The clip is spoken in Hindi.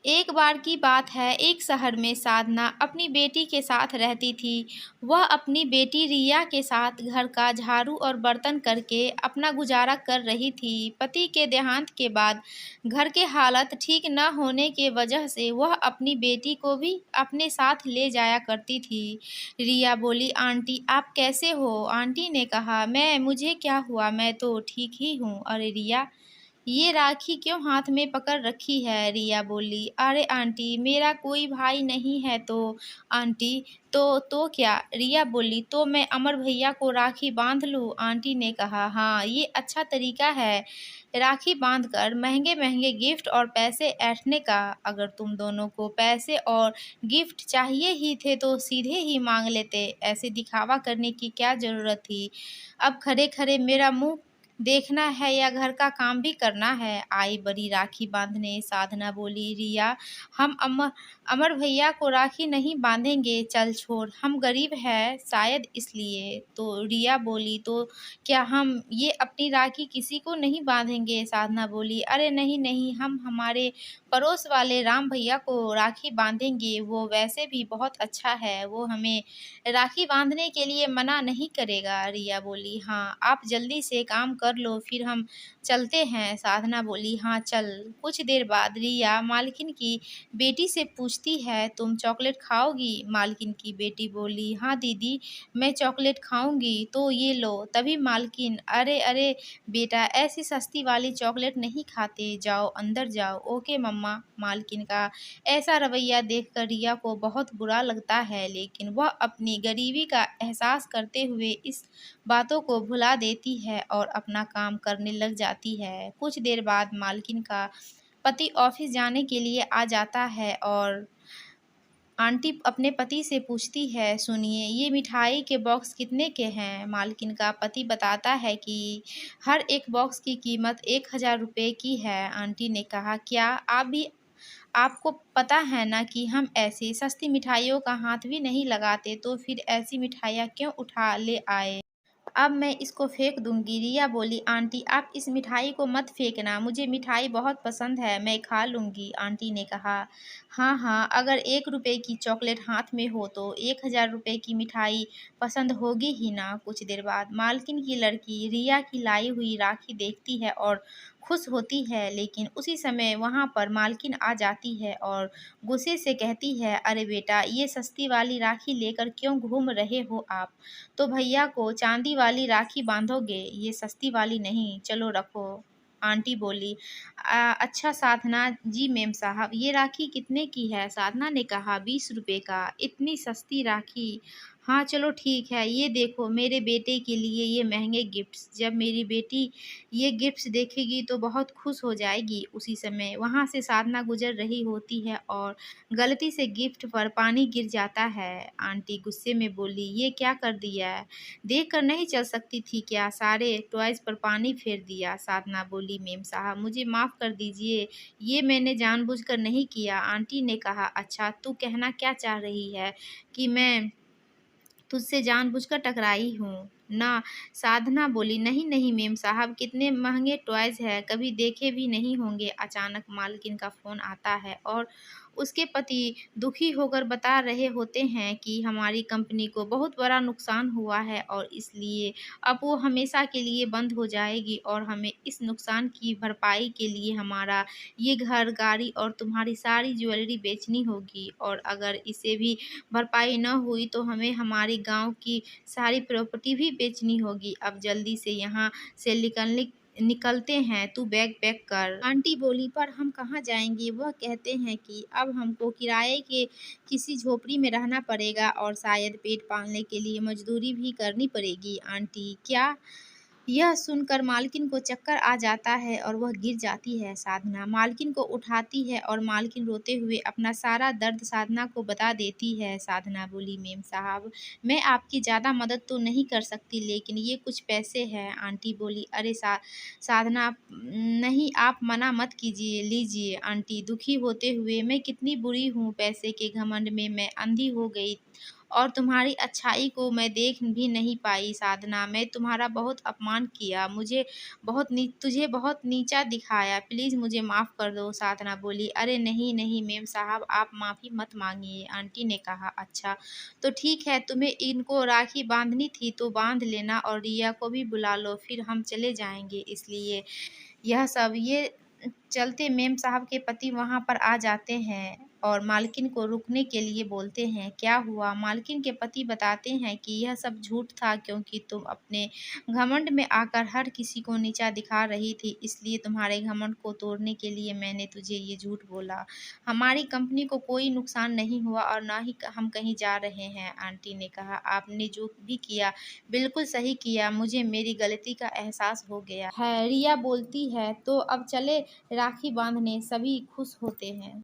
एक बार की बात है, एक शहर में साधना अपनी बेटी के साथ रहती थी। वह अपनी बेटी रिया के साथ घर का झाड़ू और बर्तन करके अपना गुजारा कर रही थी। पति के देहांत के बाद घर के हालत ठीक न होने के वजह से वह अपनी बेटी को भी अपने साथ ले जाया करती थी। रिया बोली, आंटी आप कैसे हो? आंटी ने कहा, मुझे क्या हुआ, मैं तो ठीक ही हूँ। अरे रिया, ये राखी क्यों हाथ में पकड़ रखी है? रिया बोली, अरे आंटी मेरा कोई भाई नहीं है तो। आंटी, तो क्या? रिया बोली, तो मैं अमर भैया को राखी बांध लूं? आंटी ने कहा, हाँ ये अच्छा तरीका है, राखी बांधकर महंगे महंगे गिफ्ट और पैसे ऐंठने का। अगर तुम दोनों को पैसे और गिफ्ट चाहिए ही थे तो सीधे ही मांग लेते, ऐसे दिखावा करने की क्या जरूरत थी? अब खड़े खड़े मेरा मुंह देखना है या घर का काम भी करना है? आई बड़ी राखी बांधने। साधना बोली, रिया हम अमर भैया को राखी नहीं बांधेंगे, चल छोड़, हम गरीब हैं शायद इसलिए। तो रिया बोली, तो क्या हम ये अपनी राखी किसी को नहीं बांधेंगे? साधना बोली, अरे नहीं नहीं, हम हमारे पड़ोस वाले राम भैया को राखी बांधेंगे, वो वैसे भी बहुत अच्छा है, वो हमें राखी बांधने के लिए मना नहीं करेगा। रिया बोली, हाँ आप जल्दी से काम कर लो फिर हम चलते हैं। साधना बोली, हाँ चल। कुछ देर बाद रिया मालकिन की बेटी से पूछती है, तुम चॉकलेट खाओगी? मालकिन की बेटी बोली, हाँ दीदी मैं चॉकलेट खाऊंगी, तो ये लो। तभी मालकिन, अरे अरे बेटा, ऐसी सस्ती वाली चॉकलेट नहीं खाते, जाओ अंदर जाओ। ओके मम्मा। मालकिन का ऐसा रवैया देखकर रिया को बहुत बुरा लगता है, लेकिन वह अपनी गरीबी का एहसास करते हुए इस बातों को भुला देती है और अपना काम करने लग जाती है। कुछ देर बाद मालकिन का पति ऑफिस जाने के लिए आ जाता है और आंटी अपने पति से पूछती है, सुनिए ये मिठाई के बॉक्स कितने के हैं? मालकिन का पति बताता है कि हर एक बॉक्स की कीमत 1000 रुपये की है। आंटी ने कहा, क्या आपको पता है ना कि हम ऐसी सस्ती मिठाइयों का हाथ भी नहीं लगाते, तो फिर ऐसी मिठाइयाँ क्यों उठा ले आए? अब मैं इसको फेंक दूंगी। रिया बोली, आंटी आप इस मिठाई को मत फेंकना, मुझे मिठाई बहुत पसंद है, मैं खा लूंगी। आंटी ने कहा, हाँ हाँ, अगर 1 रुपए की चॉकलेट हाथ में हो तो 1000 रुपये की मिठाई पसंद होगी ही ना। कुछ देर बाद मालकिन की लड़की रिया की लाई हुई राखी देखती है और खुश होती है, लेकिन उसी समय वहां पर मालकिन आ जाती है और गुस्से से कहती है, अरे बेटा, ये सस्ती वाली राखी लेकर क्यों घूम रहे हो आप? तो भैया को चांदी वाली राखी बांधोगे, ये सस्ती वाली नहीं, चलो रखो। आंटी बोली, अच्छा साधना जी, मेम साहब ये राखी कितने की है? साधना ने कहा, 20 रुपए का। इतनी सस्ती राखी? हाँ चलो ठीक है, ये देखो मेरे बेटे के लिए ये महंगे गिफ्ट्स, जब मेरी बेटी ये गिफ्ट्स देखेगी तो बहुत खुश हो जाएगी। उसी समय वहाँ से साधना गुजर रही होती है और गलती से गिफ्ट पर पानी गिर जाता है। आंटी गुस्से में बोली, ये क्या कर दिया है? देख कर नहीं चल सकती थी क्या? सारे टॉयज पर पानी फेर दिया। साधना बोली, मेम साहब मुझे माफ़ कर दीजिए, ये मैंने जानबूझकर नहीं किया। आंटी ने कहा, अच्छा तू कहना क्या चाह रही है कि मैं तुझसे जानबूझकर टकराई हूँ ना? साधना बोली, नहीं नहीं मेम साहब, कितने महंगे टॉयज है, कभी देखे भी नहीं होंगे। अचानक मालकिन का फ़ोन आता है और उसके पति दुखी होकर बता रहे होते हैं कि हमारी कंपनी को बहुत बड़ा नुकसान हुआ है और इसलिए अब वो हमेशा के लिए बंद हो जाएगी और हमें इस नुकसान की भरपाई के लिए हमारा ये घर, गाड़ी और तुम्हारी सारी ज्वेलरी बेचनी होगी, और अगर इसे भी भरपाई न हुई तो हमें हमारी गाँव की सारी प्रॉपर्टी भी बेचनी होगी। अब जल्दी से यहाँ से निकलते हैं, तू बैग पैक कर। आंटी बोली, पर हम कहाँ जाएंगे? वह कहते हैं कि अब हमको किराए के किसी झोपड़ी में रहना पड़ेगा और शायद पेट पालने के लिए मजदूरी भी करनी पड़ेगी। आंटी, क्या? यह सुनकर मालकिन को चक्कर आ जाता है और वह गिर जाती है। साधना मालकिन को उठाती है और मालकिन रोते हुए अपना सारा दर्द साधना को बता देती है। साधना बोली, मेम साहब मैं आपकी ज़्यादा मदद तो नहीं कर सकती, लेकिन ये कुछ पैसे हैं। आंटी बोली, अरे साधना नहीं, आप मना मत कीजिए, लीजिए। आंटी दुखी होते हुए, मैं कितनी बुरी हूँ, पैसे के घमंड में मैं अंधी हो गई और तुम्हारी अच्छाई को मैं देख भी नहीं पाई साधना। मैं तुम्हारा बहुत अपमान किया, तुझे बहुत नीचा दिखाया, प्लीज़ मुझे माफ़ कर दो। साधना बोली, अरे नहीं नहीं मेम साहब, आप माफ़ी मत मांगिए। आंटी ने कहा, अच्छा तो ठीक है, तुम्हें इनको राखी बांधनी थी तो बांध लेना और रिया को भी बुला लो, फिर हम चले जाएंगे। इसलिए यह सब ये चलते मेम साहब के पति वहाँ पर आ जाते हैं और मालकिन को रुकने के लिए बोलते हैं, क्या हुआ? मालकिन के पति बताते हैं कि यह सब झूठ था, क्योंकि तुम अपने घमंड में आकर हर किसी को नीचा दिखा रही थी, इसलिए तुम्हारे घमंड को तोड़ने के लिए मैंने तुझे ये झूठ बोला। हमारी कंपनी को कोई नुकसान नहीं हुआ और ना ही हम कहीं जा रहे हैं। आंटी ने कहा, आपने जो भी किया बिल्कुल सही किया, मुझे मेरी गलती का एहसास हो गया है। रिया बोलती है, तो अब चले राखी बांधने। सभी खुश होते हैं।